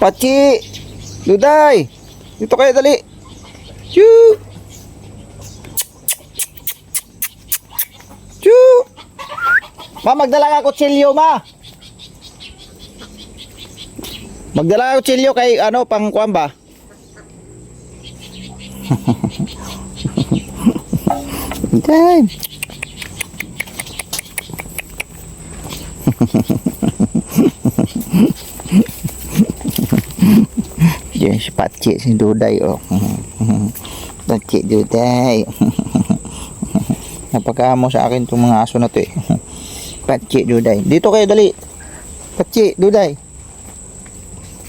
Pachi! Duday! Dito kayo, dali! Choo! Choo! Ma, magdala ka kutsilyo, ma! Magdala ka kutsilyo kay, ano, pang kuwan ba? Time! Yan si Pachi, si Duday, oh. Pachi, Duday. Napakamo sa akin itong mga aso na to, eh. Pachi, Duday. Dito kayo, dali. Pachi, Duday.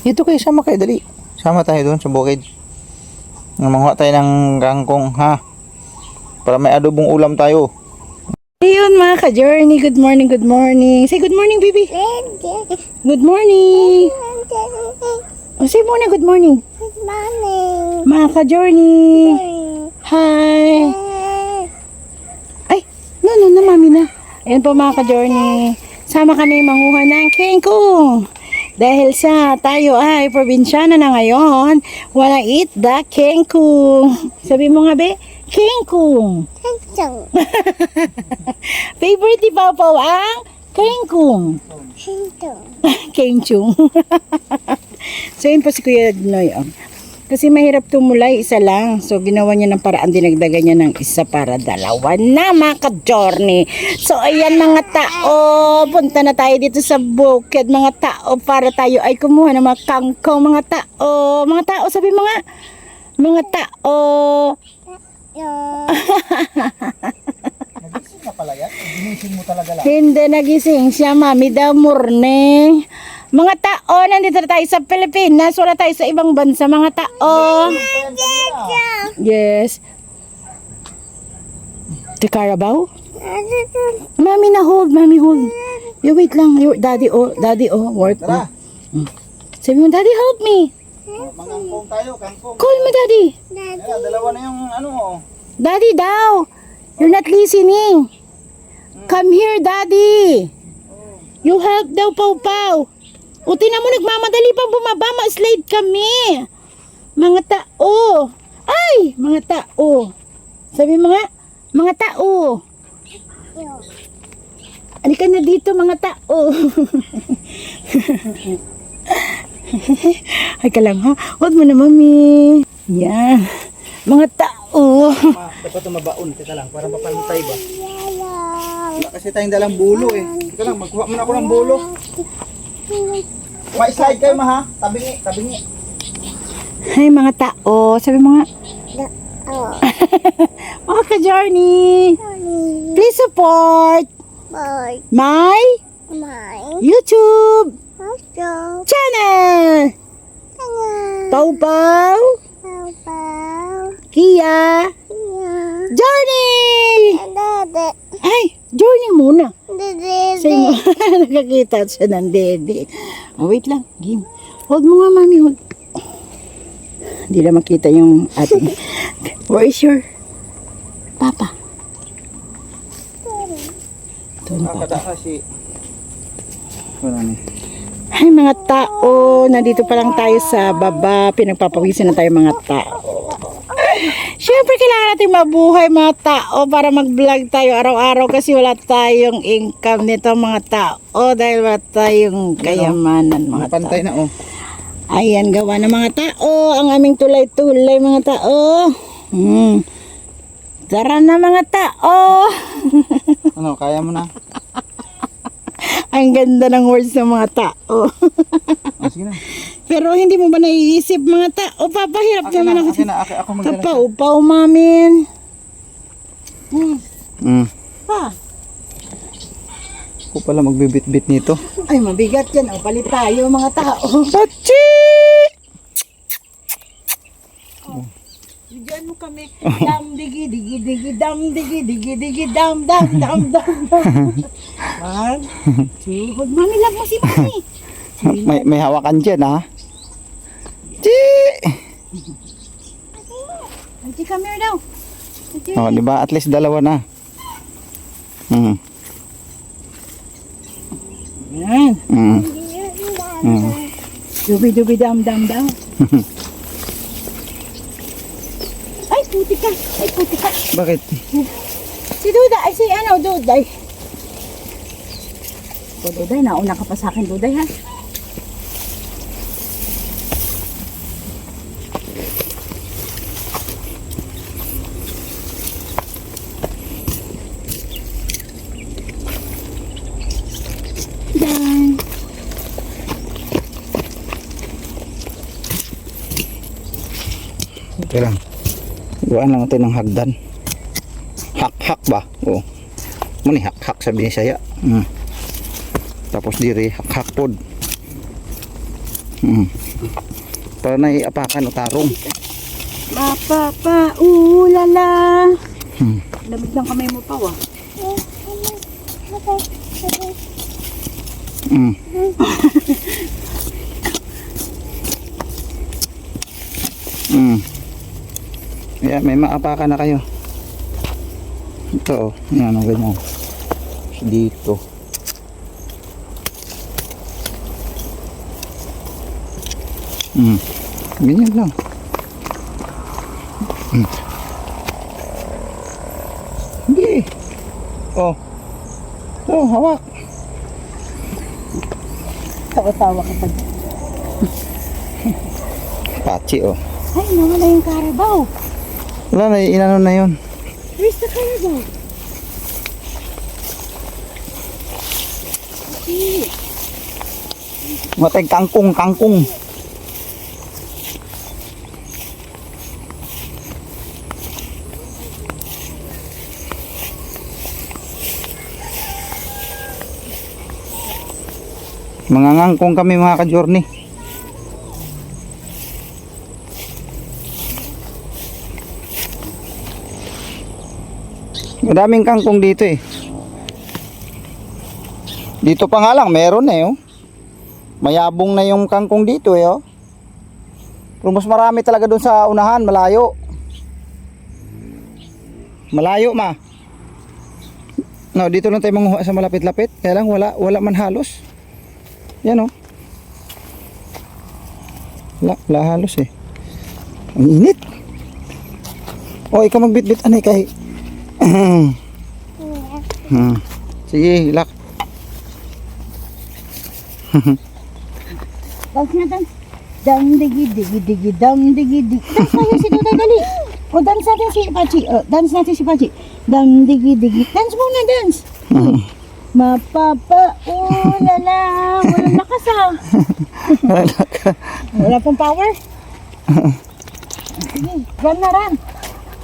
Dito kayo, sama kayo, dali. Sama tayo doon sa bukid. Manguha tayo ng kangkong, ha? Para may adobong ulam tayo. Ayun mga ka-journey, good morning, good morning. Say good morning, baby. Good morning. Oh, say muna good morning. Good morning. Mga ka-journey. Hi. Ay, no, mami na. Ayan po mga ka-journey. Sama kami manguha ng kangkong. Dahil sa tayo ay probinsyana na ngayon, walang eat the kangkong. Sabi mo nga, be, kangkong. Handsome. Favorite ni Papa ang kangkong. Handsome. Kangkong. So yun po si Kuya Noy. Oh. Kasi mahirap tumulay, isa lang. So ginawa niya ng paraan, dinagdagan niya ng isa para dalawa na mga ka-journey. So ayan mga tao, punta na tayo dito sa bukid mga tao para tayo ay kumuha ng mga kangkong mga tao. Mga tao, sabi mga tao. Nagising na pala yan? Ginising mo talaga lang. Hindi nagising siya, mami daw morning. Mga tao, nandito na tayo sa Pilipinas, wala tayo sa ibang bansa, mga tao. Yes. The Carabao? Mami na hold, mami hold. You wait lang, your daddy work. Tara. Sabi mo, daddy help me. Mangangkong tayo, kangkong. Call mo daddy. Ayan, dalawa na yung ano, oh. Daddy daw. You're not listening. Come here, daddy. You help daw, Pau. O, tinan mo, nagmamadali pang bumaba. Ma-slide kami. Mga tao. Ay, mga tao. Sabi mga tao. Halika na dito, mga tao. Ay ka lang, ha? Huwag mo na, mami. Yan. Mga tao. Ma, dapat tumabaon. Teka lang, para mapantay ba? Wala kasi tayong dalang bulo, eh. Teka lang, magkuha muna ako ng bulo. Ma-slide kayo, ma, ha? Tabingi. Ay, mga tao. Sabi mga mga ka-journey. Please support Boy. my My. YouTube Also. channel. Pau Pau Kia Journey. Dede. Ay, Journey muna. Dede. Say mo, nakakita siya ng dede. Oh, wait lang, game. Hold mo nga, mami, hold. Hindi na makita yung ating. Where is your papa? Ito na papa. Nakakata kasi. Wala na. Ay, mga tao, nandito pa lang tayo sa baba. Pinagpapawisan na tayo mga tao. Siyempre, kailangan natin mabuhay mga tao para mag-vlog tayo araw-araw kasi wala tayong income nito mga tao dahil wala tayong kayamanan mga tao. Pantay na, oh. Ayan, gawa ng mga tao. Ang aming tulay-tulay mga tao. Tara na mga tao. Ano, kaya mo na? Ang ganda ng words ng mga tao. Oh, sige na. Pero hindi mo ba naiisip mga tao? Papahirap Akin naman na, ako. ako magdala. Kapaupaw, mamin. Pa. Ako pala magbibit-bit nito. Ay, mabigat yan. O, palit tayo mga tao. Pachi! Bigyan mo kami. Dam, digi, digi, digi, dam, digi, digi, digi, dam, dam, dam, dam, dam. One, two, hold. Mami, lag mo si mami. May hawakan dyan, ha? Chi! Anti, come here daw. Anti, Oh, di ba? At least dalawa na. yan. Dubi-dubi dam-dam-dam. Ay, puti ka. Ay, puti ka. Bakit? Si Duda, ay si ano, Duday. O, Duday, nauna ka pa sa akin, Duday, ha? Yan. Okay lang. Gawaan lang natin ng hagdan. Hak-hak ba? Oo. Mani hak-hak sa Bisaya. Tapos diri hak-hak pod. Para na iapakan o tarong. Mapapa, ulala. Lamig ng kamay mo pa, wah. Yeah, may maapakan na kayo. Ito, yan, ganyan. Dito. Ganyan lang. Hindi. Oh. Oh, hawak. Tawa-tawa ka pa. Pachi, oh. Ay, nawala yung karabaw. Wala na, inano na yun. Where's the karabaw? Okay. Matay kangkong. Mga ngangkong kami mga ka-journey. Madaming kangkong dito eh. Dito pa nga lang meron eh oh. Mayabong na yung kangkong dito eh oh. Pero mas marami talaga doon sa unahan, malayo. Malayo ma. No, dito lang tayo manguha sa malapit-lapit. Kaya lang wala man halos. Yan oh. Wala halos eh. Ang init. O ikaw magbitbit anay kay. Sige, lak. Dance na dance. Dam digi digi digi dam digi digi. Dance tayo si Duda, dali. O dance natin si Pachi. Dance natin si Pachi. Dam digi digi. Dance muna, dance. Mapapa, ulala. Walang lakas ah. Wala pang power. Sige, run na run.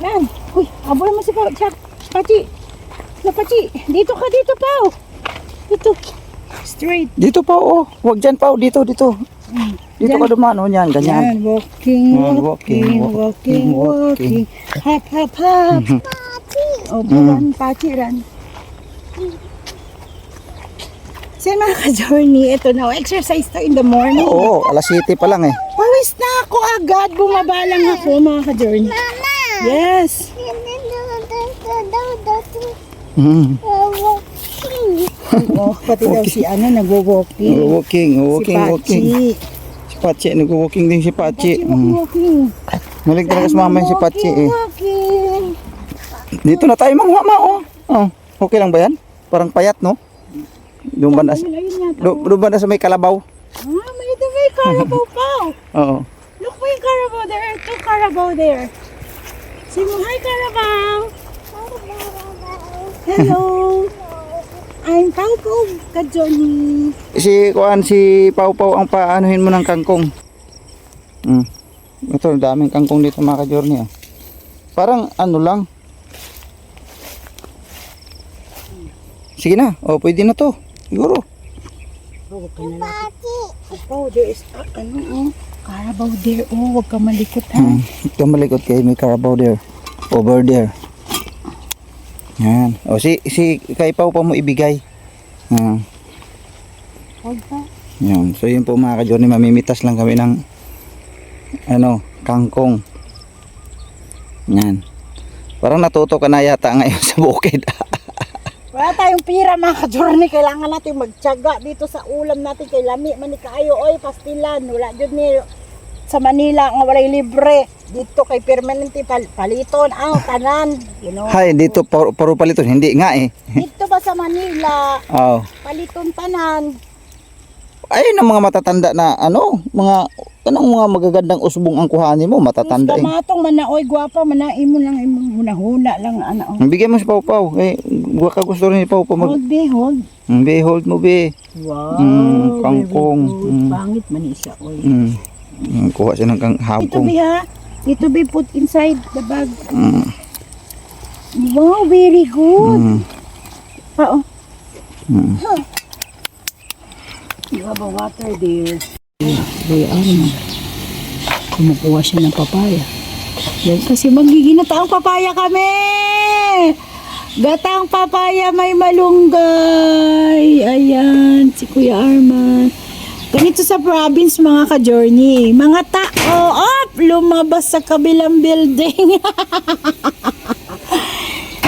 Run. Uy, abula mo si Pachi. Na Pachi, dito ka, dito pa. Dito. Straight. Dito pa oh. Huwag dyan pa oh. Dito. Dito ka dumaan oh. Yan, ganyan. Yan, walking. Hop, hop, hop. O, run, Pachi, run. So mga ka-journey, ito na, exercise to in the morning. Oo, alas 7 pa lang eh. Pawis na ako agad, bumaba lang ako mga ka-journey. Yes. Oh, pati daw si nagwo-walking. Walking. Si Si Pachi, nag-walking din si Pachi. Walking. Malig talaga sa mama si Pachi eh. Walking. Dito na tayo manguha ma oh. Oh, okay lang ba yan? Parang payat no? Doon banda sa may kalabaw. May carabao pa. Oo. Look, may carabao there. Two carabao there. Say mo, hi carabao. Hello. I'm Pau Pau, ka-Johnny. Si Pau Pau ang paanuhin mo ng kangkong. Ito, daming kangkong dito mga ka-journey. Parang ano lang. Sige na, pwede na to. Siguro. Oh, there is carabao there. Oh, huwag ka malikot ha. Huwag ka malikot kayo, may carabao there. Over there. Yan. Si kay Pau pa mo ibigay. Huwag pa. Yan. So yun po mga ka-journey, mamimitas lang kami ng kangkong. Yan. Parang natuto ka na yata ngayon sa bukid. Wala tayong pira mga ka-journey. Kailangan natin magtiyaga dito sa ulam natin. Kay lami man ni kaayo. Oy, pastilan. Wala dyan ni sa Manila nga walay libre. Dito kay permanente paliton ang tanan. You know? Hay, dito paro paliton. Hindi nga eh. Dito ba sa Manila, Oh. paliton tanan. Ayun ang mga matatanda na kanang mga magagandang usbong ang kuhanin mo, matatanda eh. Kamatong man na, oy, gwapa man na, imo lang, imo hunahuna lang, ano. Bigyan mo si Pau-Pau. Huwag ka gusto rin ni Pau-Pau Hold, be, hold. Be, hold mo, be. Wow, kangkong. very good. Pangit man isa, oy. Kuha siya ng Ito, hapong. be, ha? Ito, be, put inside the bag. Wow, very good. Oo. You have a water there. Kuya Arman, kumukuha siya ng papaya. Yan kasi magiginataang papaya kami! Gatang papaya may malunggay. Ayan, si Kuya Arman. Ganito sa province mga ka-journey. Mga tao, lumabas sa kabilang building.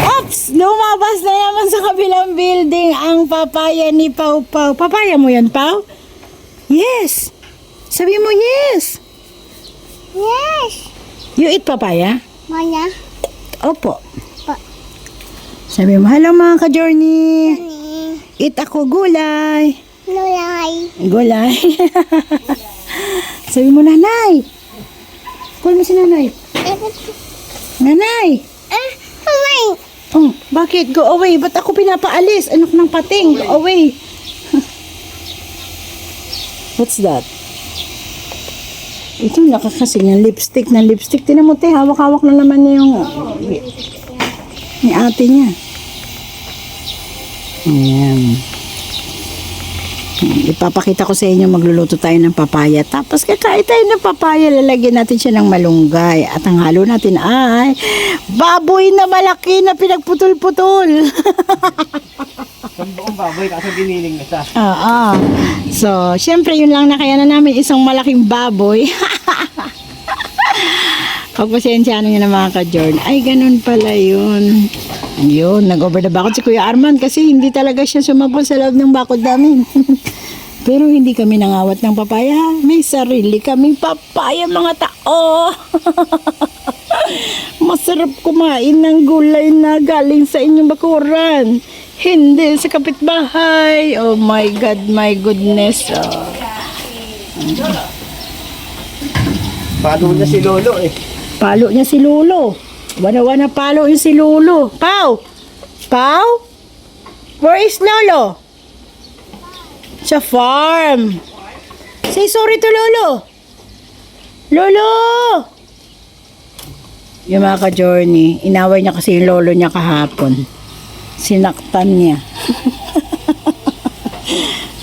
Ops! Lumabas na naman sa kabilang building ang papaya ni Pau Pau. Papaya mo yan, Pau? Yes! Sabi mo yes! Yes. You eat papaya? Maya. Opo. Pa. Sabi mo, hello mga ka-journey. Ni. Eat ako gulay. Nulay. Gulay. Sabi mo, nanay. Call mo si nanay. Nanay. Kamay. Oh, bakit? Go away. Ba't ako pinapaalis? Anak ng pating. Go away. What's that? Ito, nakakasing ng lipstick. Tinan mo, te. Hawak-hawak na naman niya yung ni ate niya. Ayan. Ipapakita ko sa inyo, magluluto tayo ng papaya. Tapos kakain tayo ng papaya, lalagyan natin siya ng malunggay. At ang halo natin ay baboy na malaki na pinagputol-putol. Buong baboy kasi giniling na siya. Oo. So, syempre yun lang nakayanan namin, isang malaking baboy. Pagpasensyahan nyo na mga ka-Jorn. Ay, ganun pala yun. Yun, nag-over the bakod si Kuya Arman kasi hindi talaga siya sumapol sa loob ng bakod namin. Pero hindi kami nangawat ng papaya. May sarili kaming papaya mga tao. Masarap kumain ng gulay na galing sa inyong bakuran. Hindi sa kapitbahay. Oh my God, my goodness. Palo niya si Lolo eh. Palo niya si Lolo. Wana-wana palo yung si Lolo. Pau! Pau? Where is Lolo? Sa farm. Say sorry to Lolo. Lolo! Yung mga ka-journey, inaway niya kasi yung lolo niya kahapon. Sinaktan niya.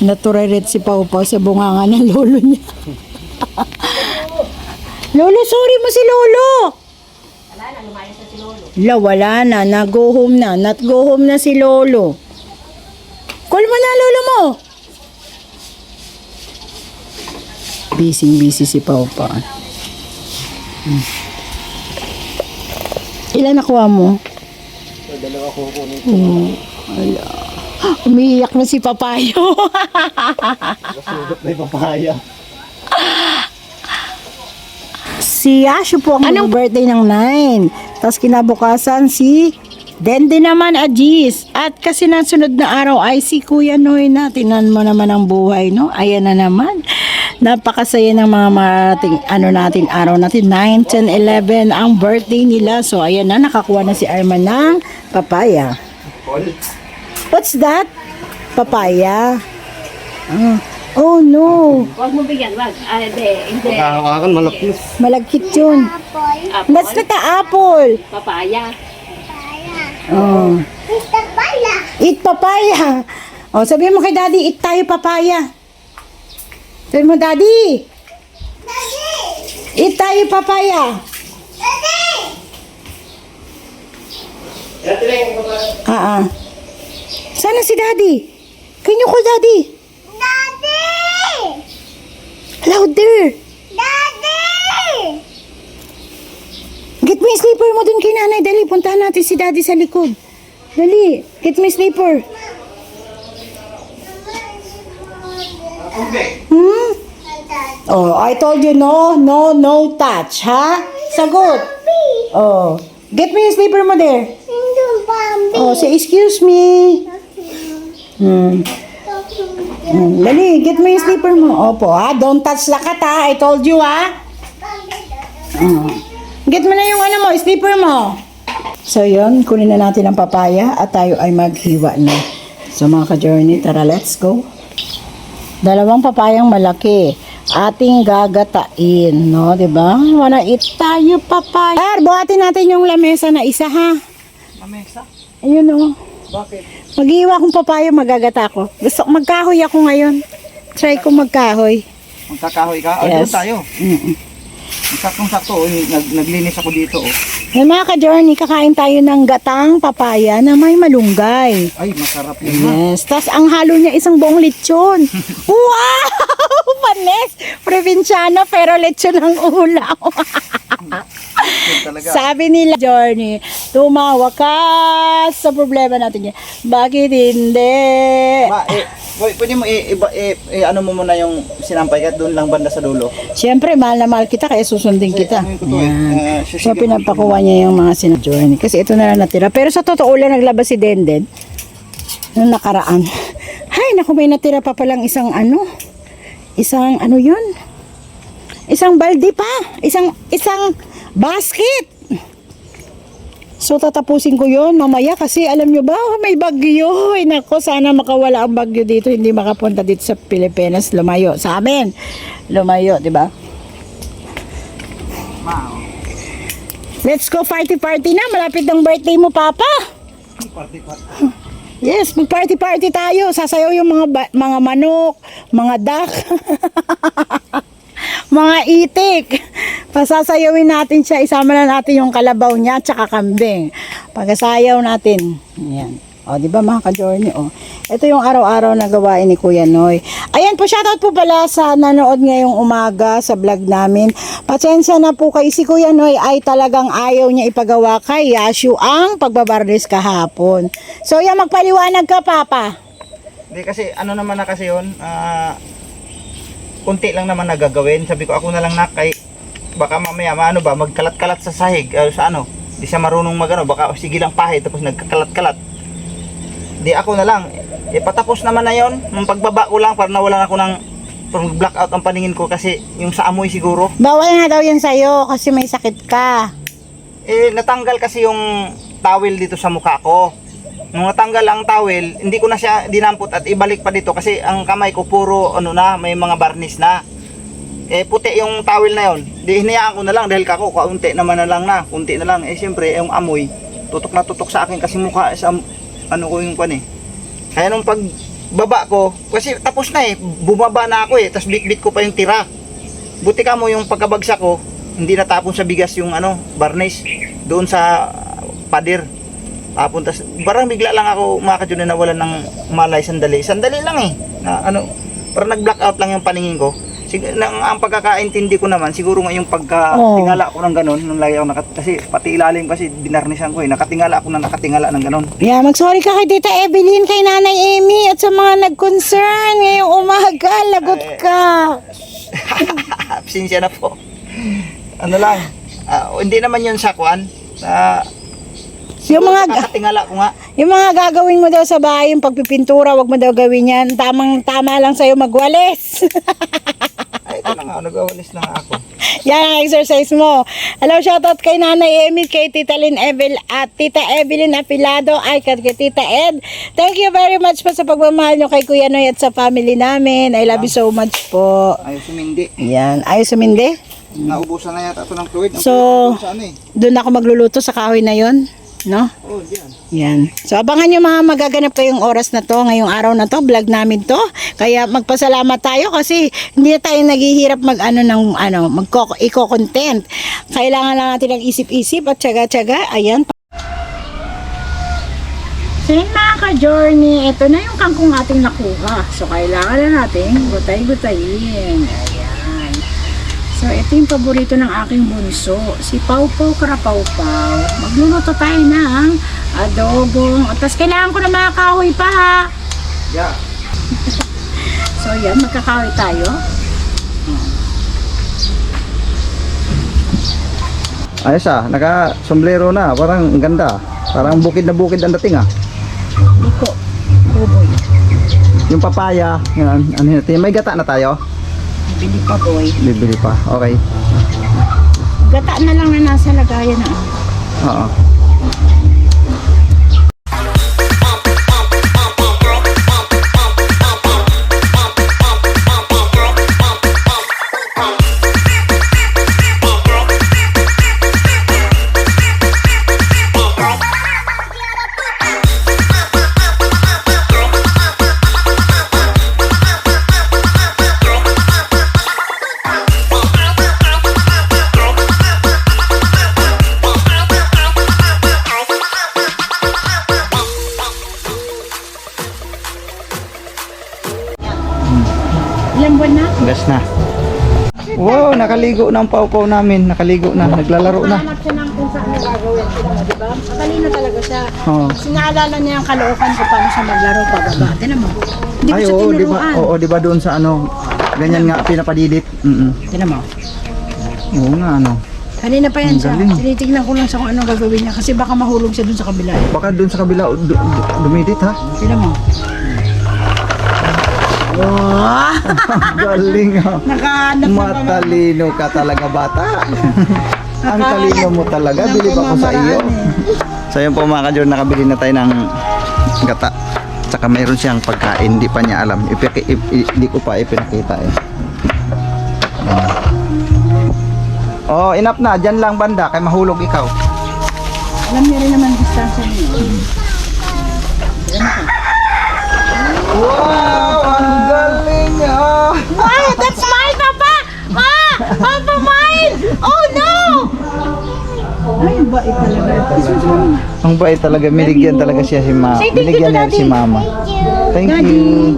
Naturiret si Pau Pau sa bunganga ng lolo niya. Lolo, sorry mo si Lolo. Wala na, lumayas na si Lolo. Wala na, nag-go home na. Not-go home na si Lolo. Call mo na lolo mo. Busy si Pau Pau. Ilan nakuha mo? Dalawa ko kunin. Wala. Umiiyak na si Papayo. Masugot na yung papaya. Si Asho po ang birthday ng 9. Tapos kinabukasan si Dende naman Ajis. At kasi nasunod na araw ay si Kuya Noy na. Tinan mo naman ang buhay, no? Ayan na naman. Napakasaya ng mga marating, araw natin. 9, 10, 11 ang birthday nila. So, ayan na. Nakakuha na si Arman ng papaya. What's that? Papaya. Oh no. Huwag mo bigyan, wag. Hindi. Kakakan malaknos. Malagkit yun. Apple. That's not the apple. Papaya. Papaya. Oh. Mr. Pala. Eat papaya. Oh, sabihin mo kay Daddy, eat tayo papaya. Sabihin mo, Daddy, Daddy. eat tayo papaya. Daddy. Sana si Daddy? Can you call Daddy? Daddy. Louder. Daddy. Get mo yung sleeper mo dun kay nanay. Dali, puntahan natin si Daddy sa likod. Dali, get my slipper. Hmm? Oh, I told you no touch, ha? Sagot. Oh, get me yung slipper mo there. Hindi, Bambi. Oh, say excuse me. Dali, get mo yung slipper mo. Opo, ha? Don't touch the cat, ha? I told you, ha? Get mo na yung ano mo, slipper mo. So, yun. Kunin na natin ang papaya at tayo ay maghiwa na. So, mga ka-journey, tara, let's go. Dalawang papayang malaki. Ating gagatain, no? Diba? Wanna eat tayo, papaya. Buhatin natin yung lamesa na isa, ha? Lamesa? Ayun, oh. Bakit? Mag-iiwa akong papaya, magagata ko. Gusto magkahoy ako ngayon. Try ko magkahoy. Magkakahoy ka? Yes. Doon tayo. Saktong-sakto, naglinis ako dito. Oh. Hey, mga ka-journey, kakain tayo ng gatang papaya na may malunggay. Ay, masarap yun ha. Yes. Tapos ang halo niya isang buong lechon. Wow! Panes! Provinciano pero lechon ang ulam. Yun talaga. Sabi nila, Journey, tumawa ka sa problema natin yan. Bakit hindi? Pwede mo ano mo muna yung sinampay ka doon lang banda sa dulo. Siyempre, mahal na mahal kita kaya susundin kita. Ano yung totoo, Yan. So, sisigil pinapakuha niya yung mga Journey. Kasi ito na lang natira. Pero sa totoo lang, naglabas si Denden. Nung nakaraan. Hay, naku, may natira pa palang isang yun? Isang balde pa. Isang basket. So, tatapusin ko yon mamaya kasi alam nyo ba, may bagyo. Ay, nako, sana makawala ang bagyo dito. Hindi makapunta dito sa Pilipinas. Lumayo sa amin. Lumayo, di ba? Wow. Let's go party na. Malapit ng birthday mo, Papa. Party. Yes, mag-party tayo. Sasayaw yung mga manok, mga duck, mga itik. Pasasayawin natin siya. Isama na natin yung kalabaw niya at saka kambing. Pagkasayaw natin. Yan. O, di ba mga ka-journey? O. Ito yung araw-araw na gawain ni Kuya Noy. Ayan po, shoutout po pala sa nanood ngayong umaga sa vlog namin. Pasensya na po kay si Kuya Noy ay talagang ayaw niya ipagawa kay Yashu ang pagbabarnis kahapon. So, yan, magpaliwanag ka, Papa. Hindi kasi, ano naman na kasi yun, kunti lang naman nagagawin. Sabi ko, ako na lang kay baka mamaya, magkalat-kalat sa sahig, sa ano, di siya marunong magano, baka sige lang pahit, tapos nagkakalat-kalat. Di ako na lang, patapos naman na yon, nung pagbaba ko lang, para nawalan ako ng blackout ang paningin ko, kasi yung sa amoy siguro. Bawal nga daw yan sa'yo kasi may sakit ka. Natanggal kasi yung towel dito sa mukha ko. Nung natanggal ang towel, hindi ko na siya dinampot at ibalik pa dito, kasi ang kamay ko puro, may mga barnis na. Puti yung towel na yon. Di hinayaan ko na lang dahil kako kaunti naman na lang kunti na lang. Siyempre yung amoy tutok na tutok sa akin kasi mukha sa ko yung Kaya nung pagbaba ko, kasi tapos na bumaba na ako tapos bit-bit ko pa yung tira. Buti ka mo yung pagkabagsak ko, hindi natapon sa bigas yung varnish doon sa pader. Tapon tas parang bigla lang ako makakadyo na nawalan ng malay sandali lang na parang nag-blackout lang yung paningin ko. Ang pagkakaintindi ko naman, siguro nga yung pagkatingala ko ng ganon, nung lagi ako kasi pati ilalim kasi binarnisan ko nakatingala ako ng ganon. Yeah, mag-sorry ka kay Tita Evelyn, kay Nanay Amy, at sa mga nag-concern ngayong umaga, lagot ka. Absensya na po. Hindi naman yun sa kwan. Yung mga nakatingala ko nga. Yung mga gagawin mo daw sa bahay, yung pagpipintura, wag mo daw gawin yan. Tama lang sa'yo magwalis. Ay, ito na nga, nag-awalis na nga ako. Yan ang exercise mo. Hello, shoutout kay Nanay Amy, kay Tita Tita Evelyn Apilado, ay kay Tita Ed. Thank you very much po sa pagmamahal nyo kay Kuya Noy at sa family namin. I love you so much po. Ayos sumindi. Yan, ayos sumindi. Naubusan na yata ito ng fluid. So, doon ako magluluto sa kahoy na yon. No? Oh, diyan. Yan. So, abangan nyo mga magaganap kayong oras na to, ngayong araw na to, vlog namin to. Kaya magpasalamat tayo kasi hindi na tayo naghihirap iko-content. Kailangan lang natin ng isip-isip at tsaga-tsaga. Ayan. So, yun mga ka-journey, ito na yung kangkong ating nakuha. So, kailangan na natin gutay-gutayin. Ayan. So, ito yung paborito ng aking bunso, si Pau Pau Karapau Pau. Magluluto tayo ng Adobo. Tapos kailangan ko na mga kahoy pa ha. Yeah. So yan, magkakahoy tayo. Ayos naka-sombrero na. Parang ang ganda. Parang bukid na bukid ang dating Liko. Buboy. Yung papaya, yan, ano natin, may gata na tayo? Bili pa boy. Bibili pa, okay. Gata na lang na nasa lagayan na. Oo. Ilang buwan na? Gas na. Wow, nakaligo na ang pawpaw namin. Nakaligo na, naglalaro na. Hanap siya ng kung saan gagawin. Tignan mo, diba? Matalino talaga siya. Oo. Kasi naalala niya yung kalookan ko paano siya maglaro pababa. Tignan mo. Hindi ko Ay, siya oo, di ba? tinuruan. Oo, di ba doon sa ano, ganyan nga pinapadidit. Tignan mo. Oo nga, ano. Kanina pa yan Ang siya. galing. Tinitignan ko lang sa kung anong gagawin niya. Kasi baka mahulog siya dun sa kabila. Baka doon sa kabila dumidit ha. Tignan mo. Wow! Galing ha. Nakahanap na ba? Matalino ka talaga bata. Ang talino mo talaga, bilib ako sa iyo. So yun po mga ka-Jordan, nakabili na tayo ng gata. Tsaka mayroon siyang pagkain, hindi pa niya alam. Hindi ko pa ipinakita eh. Oh, enough na. Diyan lang banda, kay mahulog ikaw. Alam niya rin naman distansya niya. Wow, ang galing ah. Wow, that's mine, Papa! Ah! Papa, mine! Oh, no! Ay, bait talaga. Ang bait talaga, binigyan talaga siya si mama. Say thank you Binigyan to niya Daddy. si mama. Thank Daddy. you.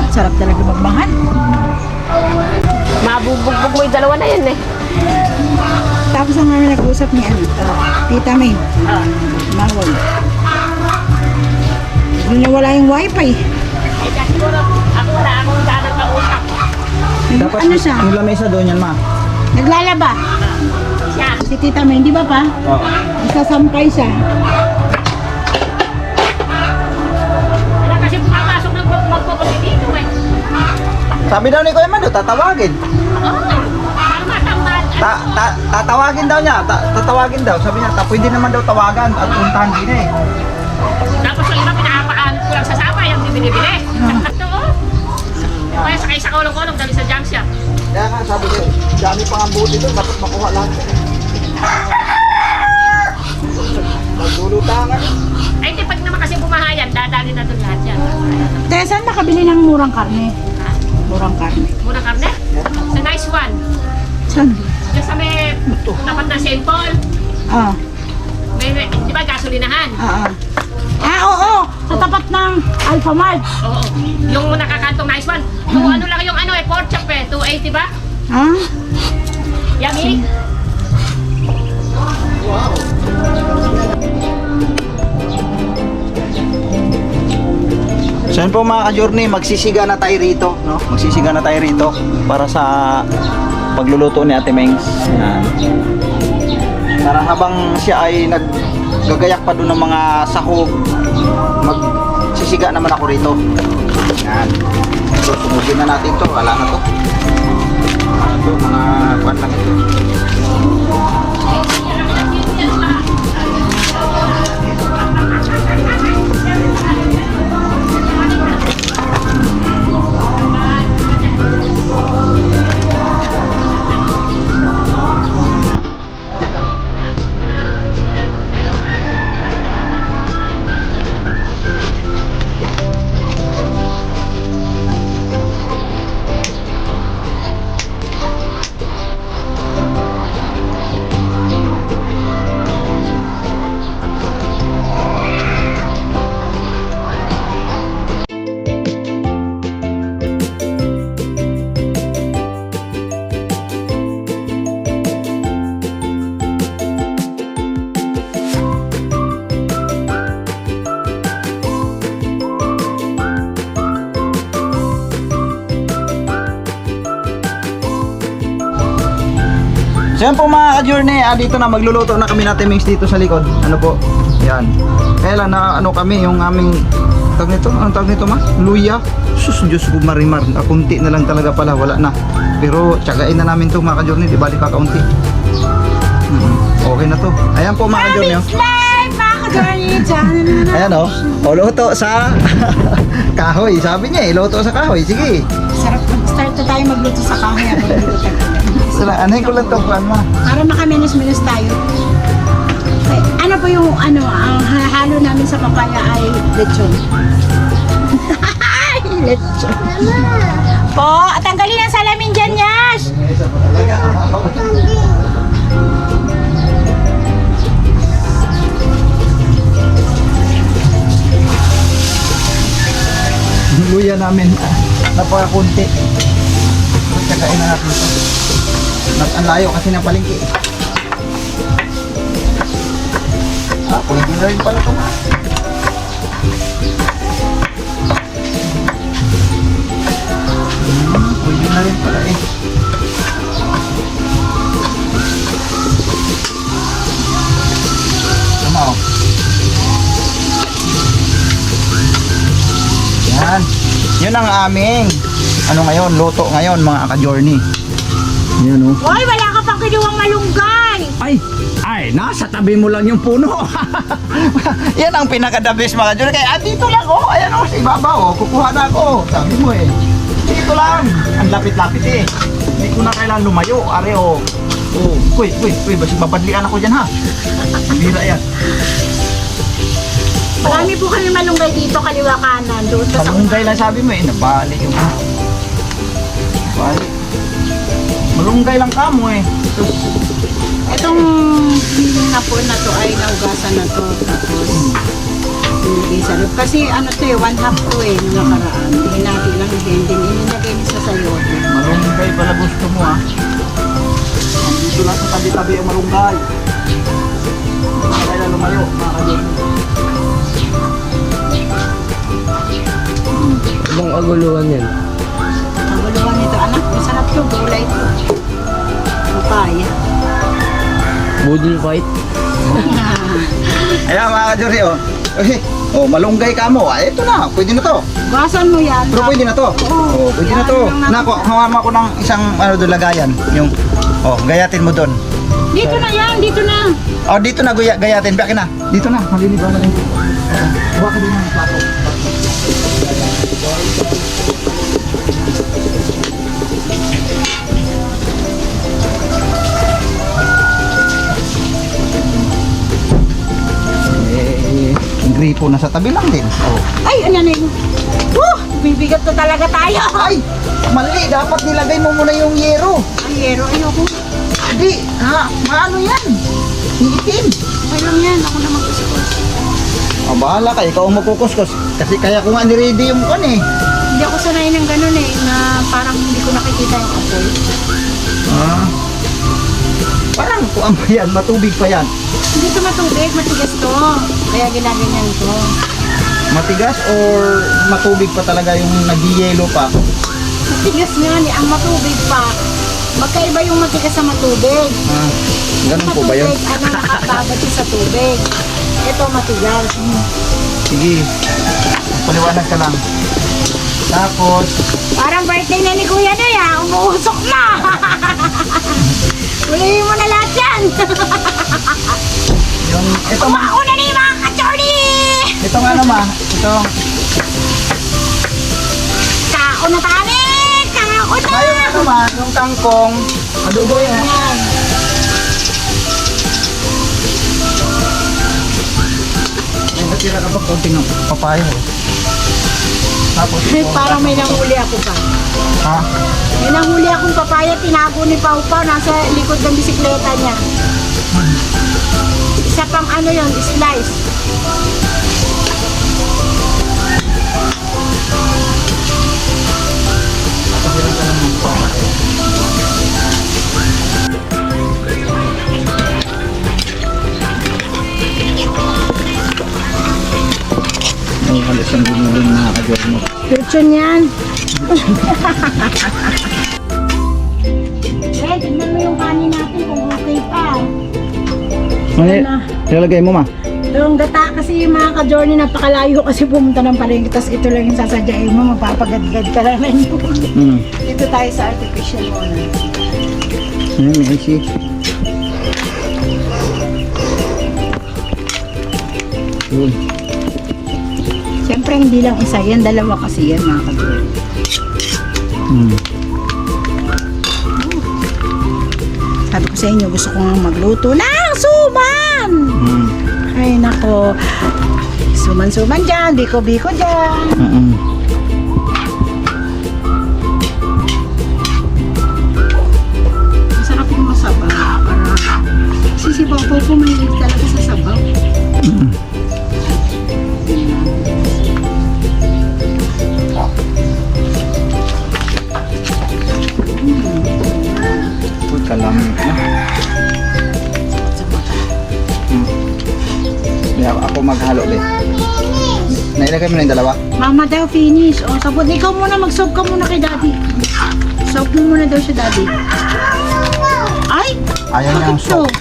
Sarap talaga magmahal. Mabubugbog mo yung dalawa na yan eh. Tapos ang namin nag-usap ni Tita May. Mawal. Nawala yung wifi. Ay, kasi siguro, ako wala akong dagat na usap. Dapat Ano siya? yung lamesa doon yan, ma. Naglalaba. Siya. Si Tita May, di ba pa? Oo. Isasampay siya. Wala kasi pumapasok ng magpupunti dito eh. Sabi daw ni Kuya Mando, tatawagin. Oo. Para matamad. Tatawagin daw niya. Tatawagin daw. Sabi niya, pwede naman daw tawagan at puntahan din eh. Tapos yung iba pinapakaan ko lang sa sapa, yung binibili. Ito oh. Kaya sakay sa kolong-kolong dali sa junction. Kaya nga, sabi ko, dami pang ang buti doon, dapat makuha lahat. Naglulutangan. Ay, di pag naman kasi bumahayan, dadali na doon lahat yan. Kaya saan nakabili ng murang karne? Murang karne. Murang karne? Sa nice one. Saan? Diyan sa may tapat ng St. Paul. Ah. May, di ba, gasolinahan? Oo. Sa tapat ng Alphamart. Oo. Yung nakakantong nice one. Kung ano lang yung ano eh, pork chop eh, 280 ba? Ha? Yummy? So yun po mga ka-journey, magsisiga na tayo rito, no? Magsisiga na tayo rito para sa pagluluto ni Ate Mengs. Yan. Para habang siya ay naggagayak pa doon ng mga sahog, magsisiga naman ako rito. Yan. So sunugin na natin to, wala na to. Ito, mga kwan lang ito. So yan po mga ka-journey, dito na magluluto na kami natin mix dito sa likod. Ano po? Yan. Kaya lang na ano kami, yung aming tawag nito, anong tawag nito ma? Luya. Sus, Diyos ko marimar. Kunti na lang talaga pala, wala na. Pero tsagain na namin to mga ka-journey, di bali kakaunti. Okay na to. Ayan po mga ka-journey. Oh. Live, mga ka-journey. Ayan o. O luto sa kahoy. Sabi niya luto sa kahoy. Sige. Sarap mag-start na tayo magluto sa kahoy habang dito tayo. Anahin ko lang to, ma. Para makaminis-minis tayo. Ay, ano po yung ang halo namin sa papaya ay lechon. Lechon. Po, tanggalin ang salamin dyan, Yash. Luya namin. Napakakunti. Tsagain na natin ito. Ang layo kasi ng palengke. Pwede na rin pala ito. Pwede na rin pala eh. Tama o. Yan. Yun ang aming ano ngayon, luto ngayon mga ka-journey. Yan o. Hoy, wala ka pang kinuwang malunggay. Ay, nasa tabi mo lang yung puno. Yan ang pinaka-the best mga ka-journey. Kaya dito lang oh, ayan oh, sa ibabaw oh, kukuha na ako. Sabi mo eh. Dito lang. Ang lapit-lapit eh. Hindi ko na kailangan lumayo. Are oh. Oh, kuy, basi babadlian ako dyan ha. Bira yan. Marami po kami malunggay dito, kaliwa kanan. Doon sa Malunggay lang sabi mo eh, nabalik yung balik. Malunggay lang ka mo eh. Tapos, itong hapon na to ay naugasan na to. Tapos, nilagay sa roof. Kasi ano to eh, 1/2 to eh, nung nakaraan. Hinati lang din. Inilagay niya sa sayote. malunggay pala gusto mo ha. Dito lang sa tabi-tabi ang malunggay. Hindi kailan lumayo, mga ka-journey. Ibang aguluhan yan. Ang guluhan nito, anak, masarap to. Gulay to. Papaya. Budol fight. Ayan mga ka-journey oh. Oh, malunggay ka mo. Ay, ito na, pwede na to. Gasan mo yan. Pero pwede na to. Oo. Oh, pwede na to. Nako, hawakan mo ako ng isang ano doon lagayan. Yung, oh, gayatin mo doon. Dito na yan, dito na. Oh, dito na gayatin. Biyakin na. Dito na. Malinig ba na rin? Huwag ka din ng plato. Yung gripo na sa tabi lang din. Oh. Ay, ano na yun? Bibigat na talaga tayo. Ay! Mali! Dapat nilagay mo muna yung yero. Ang yero, ayoko. Di! Ha? Maano yan? Iitim. Okay lang yan, ako na magkusikos. Oh, bahala ka. Ikaw ang magkukuskus. Kasi kaya ko nga niready yung kan eh. Hindi ako sanay ng ganun eh, na parang hindi ko nakikita yung apoy. Ah. Parang kuang pa yan. Matubig pa yan. Hindi ito matubig, matigas to. Kaya ginaganyan ko. Matigas or matubig pa talaga yung nag-yellow pa? Matigas nga ni, ang matubig pa. Magkaiba yung matigas sa matubig. Ah, ganun po ba yun? Matubig, ano nakababad siya sa tubig. Ito matigas. Sige. Paliwanag ka lang. Tapos, Parang birthday na ni Kuya na ya, umuusok na. Ulihin mo na lahat yan. yung, ito ma, Umauna na yung mga kachori. ito nga naman, ito, Kaon na tani. Kaon na. yung ano ma, yung kangkong, adobo yan. Yan. May natira ka ba konting papaya? Tapos, ito, Parang may nahuli ako pa. ha? May nahuli akong papaya, tinago ni Pau Pau, nasa likod ng bisikleta niya. Isa pang ano yun, slice. May halos ang ginuling na ka-journey. Lechon yan. Eh, tignan mo yung kanin natin kung Ano Yan na. ilalagay mo, ma? Yung gata kasi yung mga ka-journey napakalayo kasi pumunta ng palengke. Tapos ito lang yung sasadyain mo, mapapagadgad ka lang na yun. Mm. Dito tayo sa artificial muna. Ayan, may IC. Yun. Siyempre hindi lang isa yan, dalawa kasi yan mga ka-journey. Mm. Sabi ko sa inyo, gusto kong magluto ng suman! Mm. Ay nako, suman-suman dyan, biko-biko dyan. Mm-mm. Masarap yung masabaw. Para, kasi si Popo po mahilig talaga sa sabaw. Mm. Uy, kalamig na. Kaya ako maghalo, be. Nailagay mo na yung dalawa? Mama daw finish. O, sabot. Ikaw muna, mag-soap ka muna kay daddy. Soap mo muna daw siya daddy. Ay! Ayaw niya ang Bakit to? soap.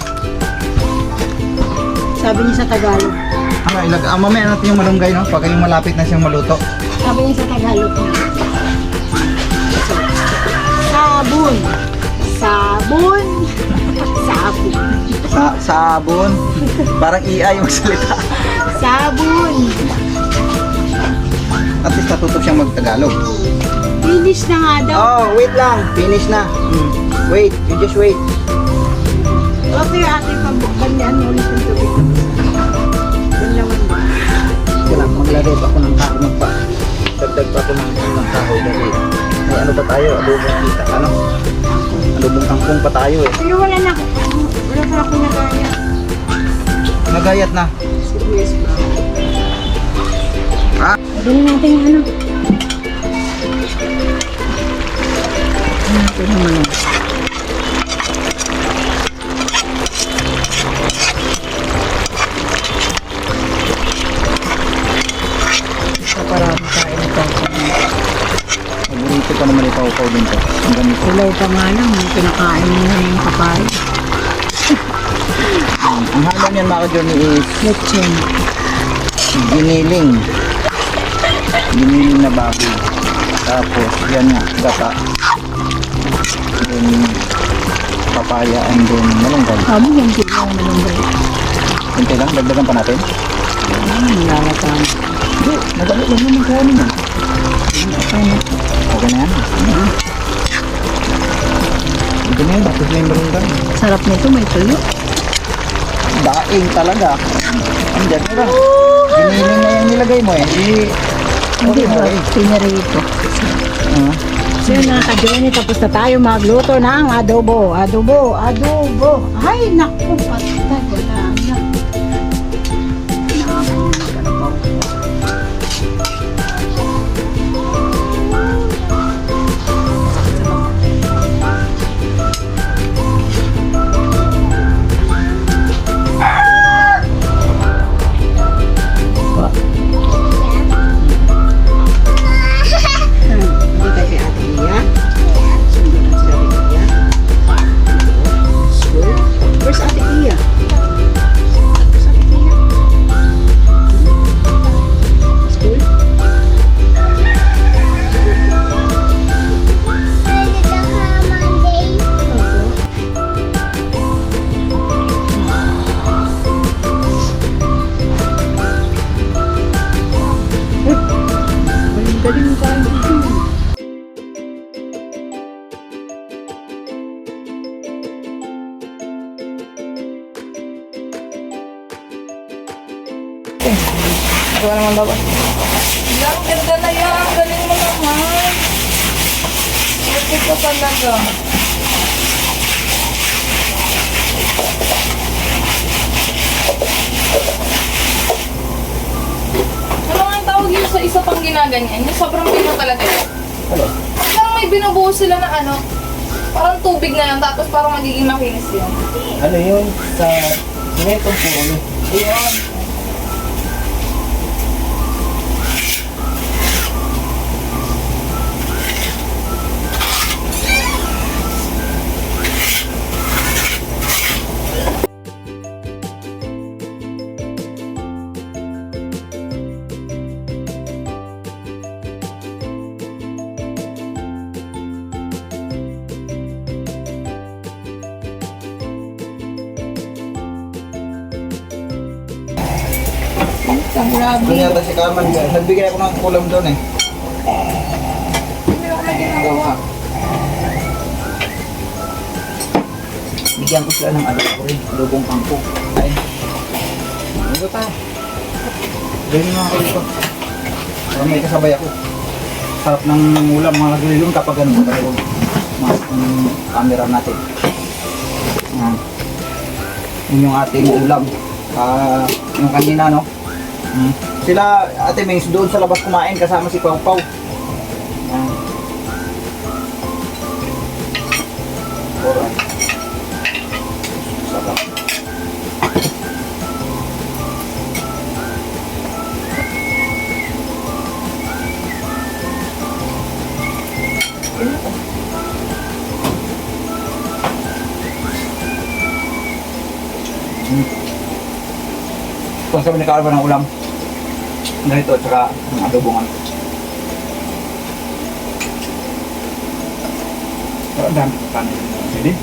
Sabi niya sa Tagalog. Ano, mamaya natin yung malunggay, no? Pag yung malapit na siyang maluto. Sabi niya sa Tagalog. Sabon. Sabon. Sabon. Sabon. Parang EI yung salita. Sabon. At least natuto siyang magtagalog. Finish na nga daw. Oh, wait lang. Finish na. Wait, you just wait. Okay, ate, pagbandian mo ulit yung tubig. Yan naman ba? Sige lang, maglagay pa ako ng kahoy. Dagdag pa ako ng kahoy dahil may ano pa tayo, adobong kita, ano? Adobong kangkong pa tayo eh. Pero wala na ako. Wala pa ako nagaya. Nagayat na. Sibuyas ba? Ah. Pwede na natin yung ano. Ito naman. Parang kain ito. Paborito pa naman ikaw din to. Ang ganito. Ilaw pa nga lang. Pinakain mo na yung kapay. Ang halo niyan mga ka-journey is Lechon. giniling. Giniling na baboy. Tapos yan nga, gata. Then papaya and then malunggay. Kami yung kilo ng malunggay. Hintay lang, dagdagan pa natin. Nalalatan. Hindi, nadali lang naman kaya naman. Okay na yan. Okay na yan, tapos na yung malunggay. Sarap nito, may tuyo. Daing talaga. Andiyan na lang. Giniling na yung nilagay mo eh. Hindi ba? Pinarito. So yun mga ka-journey, tapos na tayo magluto ng adobo. Adobo, adobo. Ay, naku, patay. Wala na. Hindi tayo kay Ate Lia. Sundo lang sila kay Lia. School. Where's Ate Lia? Where's Ate Lia? School? Galing mo parang dito. Ako naman baba. Ang ganda na yan. Ang galing mo naman. Bakit ka talaga? Ano nga ang tawag yun sa isa pang ginaganyan? Yung sobrang pino talaga yun. Ano? Parang may binubuo sila na ano, parang tubig na yan, tapos parang magiging makinis yun. Ano yun? Sa sinetong puno. Ayun. grabe. Doon yata si Carmen. Nagbigay ako ng ulam doon eh. Hindi ako na ginagawa. Bigyan ko sila ng alam ko rin. Lubong pangko. Ay. Ano pa? Gawin mo ako dito. Para may kasabay ako. Sarap ng ulam mga gulilong kapag ano talaga. Mas camera natin. Yun yung ating ulam. Yung kanina no. Sila Ate Mings doon sa labas kumain kasama si Pau Pau. Alright. Sarap. Kung sabi ni Carmen ng ulam, ganito at saka ang adobongan. Pero ang dami kanin. Sige.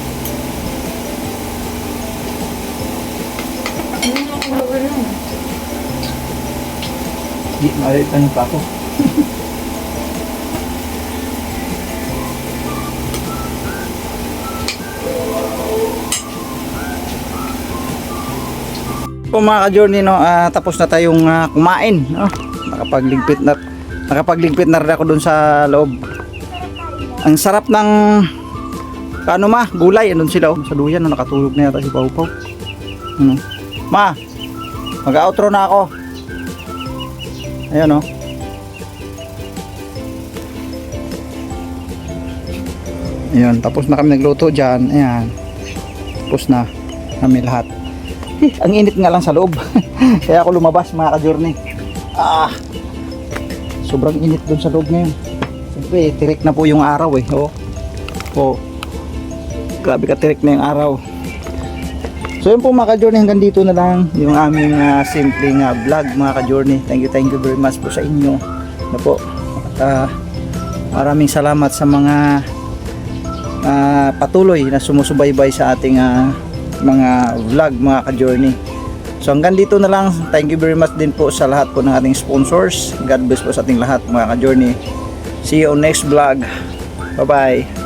Di, malitan yung pa ako. Po mga ka-journey no, tapos na tayong kumain no? Nakapagligpit na rin ako dun sa loob. Ang sarap ng paano gulay, andun sila sa duyan no? Nakatulog na yata si Pau Pau. Ma, mag-outro na ako. Ayun no. Ayun, tapos na kami nagluto dyan. Ayan, tapos na kami lahat. Ang init nga lang sa loob. Kaya ako lumabas mga ka-journey. Sobrang init doon sa loob ngayon. Siyempre, tirik na po yung araw eh. Oh. Grabe ka tirik na yung araw. So yun po mga ka-journey, hanggang dito na lang yung aming simpleng vlog mga ka-journey. Thank you very much po sa inyo. Na po. At maraming salamat sa mga patuloy na sumusubaybay sa ating mga vlog mga ka-journey. So hanggang dito na lang. Thank you very much din po sa lahat po ng ating sponsors. God bless po sa ating lahat mga ka-journey. See you on next vlog. Bye bye.